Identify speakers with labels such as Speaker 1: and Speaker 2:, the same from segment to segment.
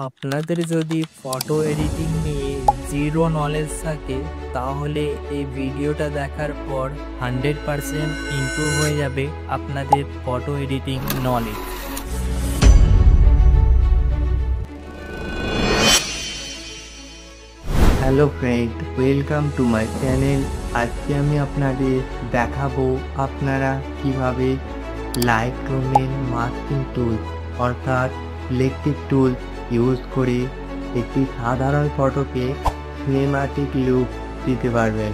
Speaker 1: আপনাদের যদি photo editing নিয়ে জিরো নলেজ থাকে তাহলে এই ভিডিওটা দেখার পর 100% ইমপ্রুভ হয়ে যাবে আপনাদের photo editing knowledge.
Speaker 2: Hello friend, welcome to my channel. আজকে আমি আপনাদের দেখাবো আপনারা কিভাবে লাইটরুমের মাস্কিং টুল অর্থাৎ ইলেকট্রিক টুল ইউজ করে একটি সাধারণ ফটোকে সিনেমাটিক লুক দিতে পারবেন।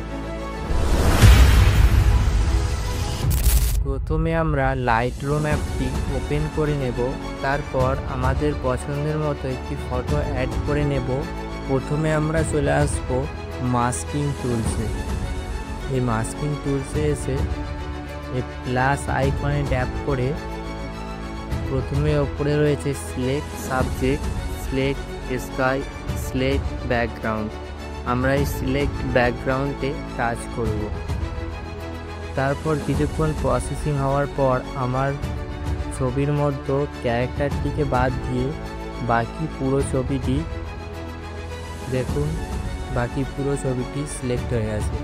Speaker 1: প্রথমে আমরা লাইটরুম অ্যাপটি ওপেন করে নেব, তারপর আমাদের পছন্দের মতো একটি ফটো অ্যাড করে নেব। প্রথমে আমরা চলে আসব মাস্কিং টুলসে। এই মাস্কিং টুলসে এসে এই প্লাস আইকনে ট্যাপ করে প্রথমে ওপরে রয়েছে select subject, select sky, select background. আমরা এই সিলেক্ট ব্যাকগ্রাউন্ডে টাচ করব। তারপর কিছুক্ষণ প্রসেসিং হওয়ার পর আমার ছবির মধ্যে ক্যারেক্টারটিকে বাদ দিয়ে বাকি পুরো ছবিটি দেখুন, বাকি পুরো ছবিটি সিলেক্ট হয়ে গেছে।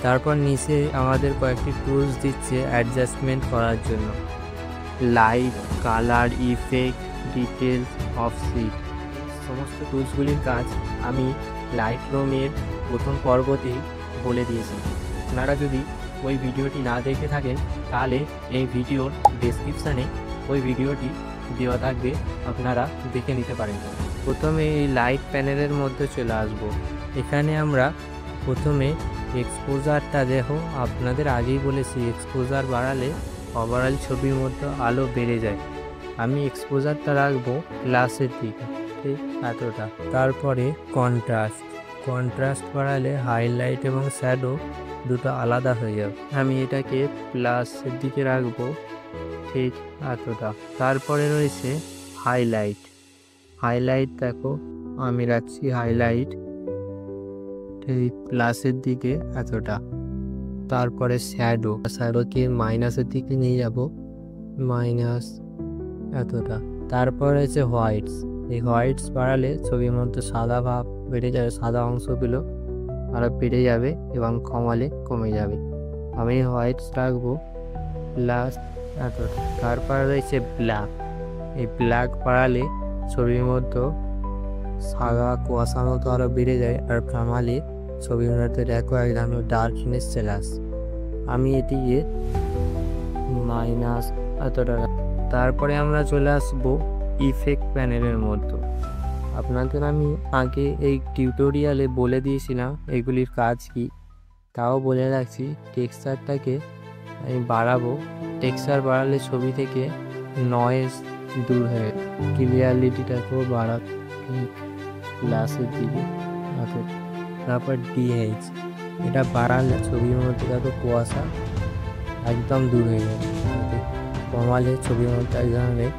Speaker 1: তারপর নিচে আমাদের কয়েকটি টুলস দিচ্ছে অ্যাডজাস্টমেন্ট করার জন্য, light, colour, effect, details, offset. সমস্ত টুলসগুলির কাজ আমি লাইটরুমের প্রথম পর্বতেই বলে দিয়েছি। আপনারা যদি ওই ভিডিওটি না দেখে থাকেন তাহলে এই ভিডিওর ডেসক্রিপশানে ওই ভিডিওটি দেওয়া থাকবে, আপনারা দেখে নিতে পারেন। প্রথমে এই লাইট প্যানেলের মধ্যে চলে আসব। এখানে আমরা প্রথমে এক্সপোজারটা দেখো, আপনাদের আগেই বলেছি এক্সপোজার বাড়ালে ওভারঅল ছবির মধ্যে আলো বেড়ে যায়। আমি এক্সপোজারটা রাখবো প্লাসের দিকে, ঠিক এতটা। তারপরে কন্ট্রাস্ট বাড়ালে হাইলাইট এবং শ্যাডো দুটো আলাদা হয়ে যাবে। আমি এটাকে প্লাসের দিকে রাখবো, ঠিক এতটা। তারপরে রয়েছে হাইলাইট দেখো, আমি রাখছি হাইলাইট ঠিক প্লাসের দিকে এতটা। তারপরে শ্যাডোকে মাইনাসের দিকে নিয়ে যাব, মাইনাস এতটা। তারপর রয়েছে এই হোয়াইটস বাড়ালে ছবির মধ্যে সাদা ভাব বেড়ে যাবে, সাদা অংশগুলো আরও বেড়ে যাবে এবং কমালে কমে যাবে। আমি হোয়াইটস রাখবো প্লাস এতটা। তারপর রয়েছে এই ব্ল্যাক বাড়ালে ছবির মধ্যে সাদা কুয়াশা মতো আরও বেড়ে যায়, আর কমালে ছবির মধ্যে দেখো এক ধরনের ডার্কনেস চলে আসে। আমি এটিকে মাইনাস এতটা। তারপরে আমরা চলে আসবো ইফেক্ট প্যানেলের মধ্যে। আপনাদের আমি আগে এই টিউটোরিয়ালে বলে দিয়েছিলাম এগুলির কাজ কি, তাও বলে রাখছি। টেক্সচারটাকে আমি বাড়াবো, টেক্সচার বাড়ালে ছবি থেকে নয়েজ দূর হয়ে, ক্লিয়ারিটিটাকেও বাড়াবো প্লাসের দিকে। তারপর ডিএইচ, এটা বাড়ালে ছবির মধ্যে দেখো কুয়াশা একদম দূর হয়ে যাবে, কমালে ছবির মধ্যে এক ধরনের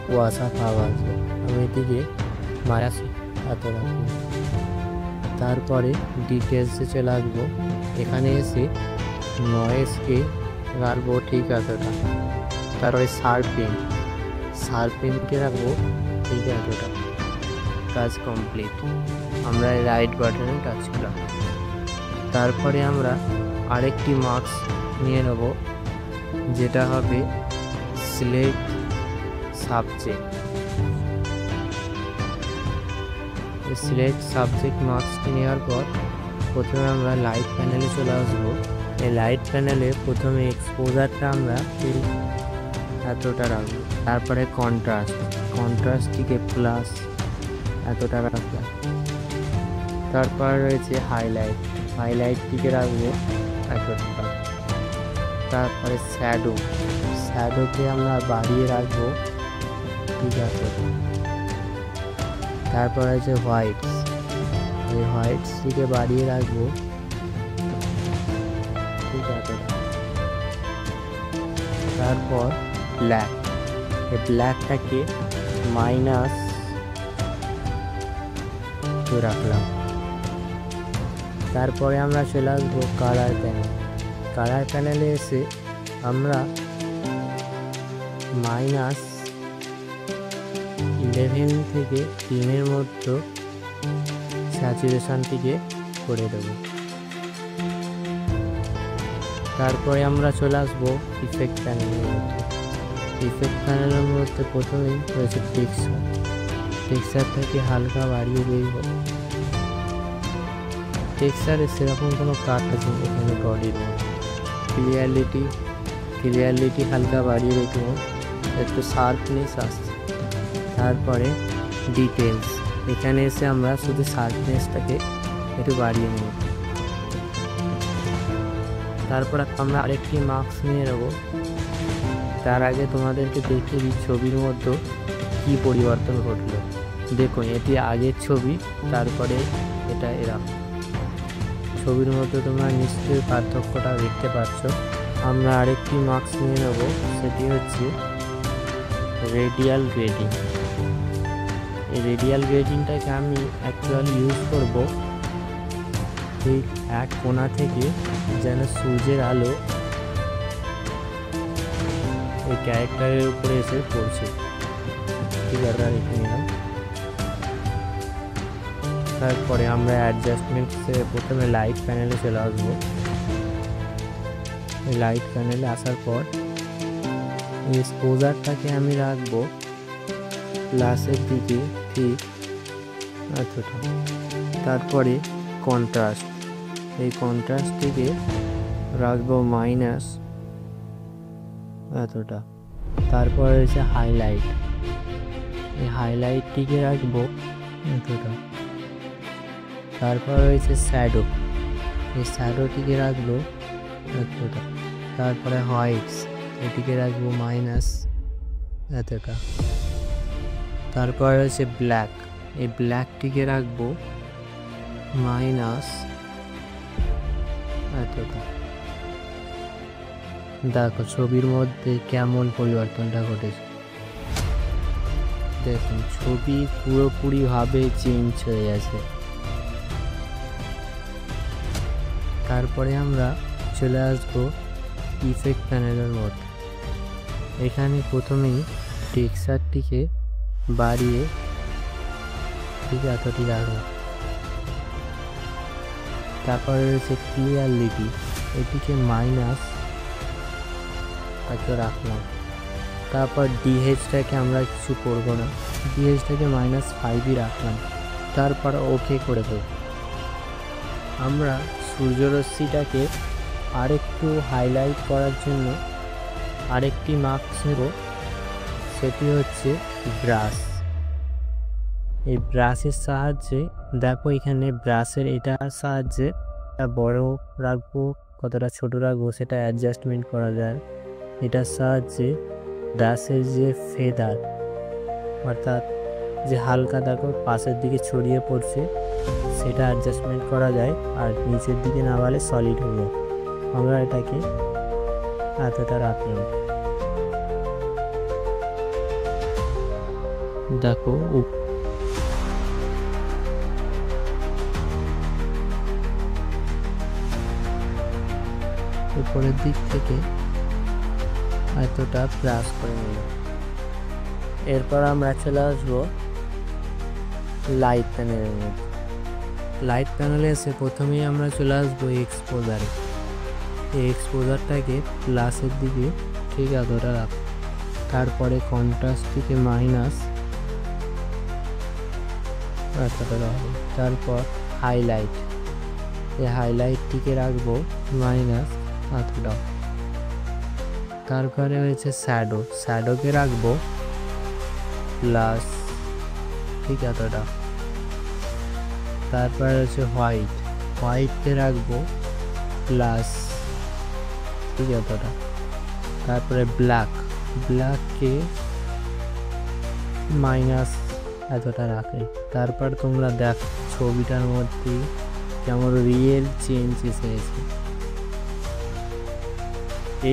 Speaker 1: কুয়াশা ভাব আসবে। আমি এটিকে মাইনাস এত রাখবো। তারপরে ডিটেলসে চলে আসবো, এখানে এসে নয়েজকে রাখবো ঠিক এতটা। তারপরে শার্পেনকে রাখবো ঠিক এতটা। কাজ কমপ্লিট। আমরা রাইট বাটনে টাচ করলাম। তারপরে আমরা আরেকটি মার্কস নিয়ে নেব, যেটা হবে সিলেক্ট সাবজেক্ট মার্কসটি নেওয়ার পর প্রথমে আমরা লাইট প্যানেলে চলে আসবো। এই লাইট প্যানেলে প্রথমে এক্সপোজারটা আমরা এতটা রাখবো। তারপরে কন্ট্রাস্টটিকে প্লাস এতটা রাখলাম। তারপর রয়েছে হাইলাইটটিকে রাখবো এতটা। তারপরে শ্যাডোকে আমরা বাড়িয়ে রাখবো ঠিক আছে। তারপর আছে এই হোয়াইটসটিকে বাড়িয়ে রাখবো ঠিক আছে। তারপর এই ব্ল্যাকটাকে মাইনাস রাখলাম। তারপরে আমরা চলে আসবো কালার প্যানেলে এসে আমরা মাইনাস 11 থেকে 3-এর মধ্যে স্যাচুরেশনটিকে করে দেবো। তারপরে আমরা চলে আসবো ইফেক্ট প্যানেলের মধ্যে। ইফেক্ট প্যানেলের মধ্যে প্রথমেই রয়েছে টেক্সচারটাকে হালকা বাড়িয়ে দেব। টেক্সচারে সেরকম কোনো কাট আছে এখানে বডির মধ্যে। ক্লিয়ারিটি হালকা বাড়িয়ে রেখে একটু শার্পনেস আসছে। তারপরে ডিটেলস, এখানে এসে আমরা শুধু শার্পনেসটাকে একটু বাড়িয়ে নেব। তারপর আমরা আরেকটি মার্কস নিয়ে নেব। তার আগে তোমাদেরকে দেখিয়ে দিই ছবির মধ্যে কী পরিবর্তন ঘটলো। দেখুন, এটি আগের ছবি, তারপরে এটা এরকম। ছবির মধ্যে তোমরা নিশ্চয়ই পার্থক্যটা দেখতে পাচ্ছ। আমরা আরেকটি মার্কস নিয়ে নেব, সেটি হচ্ছে রেডিয়াল গ্রেডিং। এই রেডিয়াল গ্রেডিংটাকে আমি অ্যাকচুয়ালি ইউজ করব এই এক কোণা থেকে যেন সূর্যের আলো এই ক্যারেক্টারের উপরে এসে পড়ছে। ঠিক আছে, রেখে নিলাম। তারপরে আমরা অ্যাডজাস্টমেন্টসে প্রথমে লাইট প্যানেলে চলে আসবো। লাইট প্যানেলে আসার পর এক্সপোজারটাকে আমি রাখবো প্লাসের দিকে, ঠিক এতটা। তারপরে কন্ট্রাস্ট, এই কন্ট্রাস্টটিকে রাখবো মাইনাস এতটা। তারপরে হচ্ছে হাইলাইট, এই হাইলাইটটিকে রাখবো এতটা। তারপর রয়েছে শ্যাডো, এই শ্যাডোটিকে রাখবো এতটা। তারপরে হোয়াইটস, এটিকে রাখবো মাইনাস এতটা। তারপর রয়েছে ব্ল্যাক, এই ব্ল্যাকটিকে রাখবো মাইনাস এতটা। দেখো ছবির মধ্যে কেমন পরিবর্তনটা ঘটেছে। দেখুন, ছবি পুরোপুরিভাবে চেঞ্জ হয়ে গেছে। তারপরে আমরা চলে আসবো ইফেক্ট প্যানেলের মধ্যে। এখানে প্রথমেই টেক্সচারটিকে বাড়িয়ে ঠিক এতটি রাখবো। তারপরে রয়েছে ক্লিয়ারিটি, এটিকে মাইনাস এত রাখলাম। তারপর ডিএইচটাকে আমরা কিছু করবো না, ডিএইচটাকে -5ই রাখলাম। তারপর ওকে করে দেব। আমরা সূর্যরশ্মিটাকে আরেকটু হাইলাইট করার জন্য আরেকটি মার্কস নেব, সেটি হচ্ছে ব্রাশ। এই ব্রাশের সাহায্যে দেখো, এখানে ব্রাশের এটার সাহায্যে বড় রাখবো কতটা ছোট রাখবো সেটা অ্যাডজাস্টমেন্ট করা যায়। এটার সাহায্যে ব্রাশের যে ফেদার, অর্থাৎ যে হালকা দেখো পাশের দিকে ছড়িয়ে পড়ছে, সেটা অ্যাডজাস্টমেন্ট করা যায়। আর নিচের দিকে নামালে সলিড হয়ে যায়। আমরা এটাকে এতটা রাখলাম। দেখো উপরের দিক থেকে এতটা প্লাস করে নিলাম। এরপর আমরা চলে আসবো লাইট প্যানেলের মধ্যে। লাইট প্যানেলে এসে প্রথমেই আমরা চলে আসবো এক্সপোজারে। এই এক্সপোজারটাকে প্লাসের দিকে ঠিক এতটা রাখ। তারপরে কন্ট্রাস্টটিকে মাইনাস এতটা রাখবো। তারপর হাইলাইট, এই হাইলাইটটিকে রাখবো মাইনাস এতটা। তারপরে হয়েছে শ্যাডো, শ্যাডোকে রাখবো প্লাস ঠিক এতটা। তারপরে হচ্ছে হোয়াইটকে রাখবো প্লাস ঠিক এতটা। তারপরে ব্ল্যাককে মাইনাস এতটা রাখে। তারপর তোমরা দেখ ছবিটার মধ্যে কেমন রিয়েল চেঞ্জ এসেছে।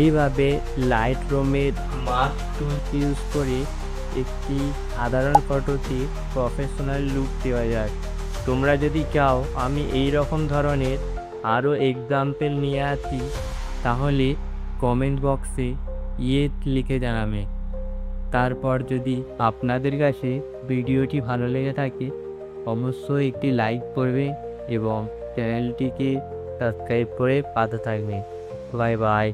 Speaker 1: এইভাবে লাইটরুমের মাস্ক টুল ইউজ করে একটি সাধারণ ফটোতে প্রফেশনাল লুক দেওয়া যায়। তোমরা যদি চাও আমি এই রকম ধরনের আরও এক্সাম্পল নিয়ে আসি, তাহলে কমেন্ট বক্সে লিখে জানাবে। তারপর যদি আপনাদের কাছে ভিডিওটি ভালো লেগে থাকে অবশ্যই একটি লাইক করবে এবং চ্যানেলটিকে সাবস্ক্রাইব করে পাশে থাকবে। Bye bye.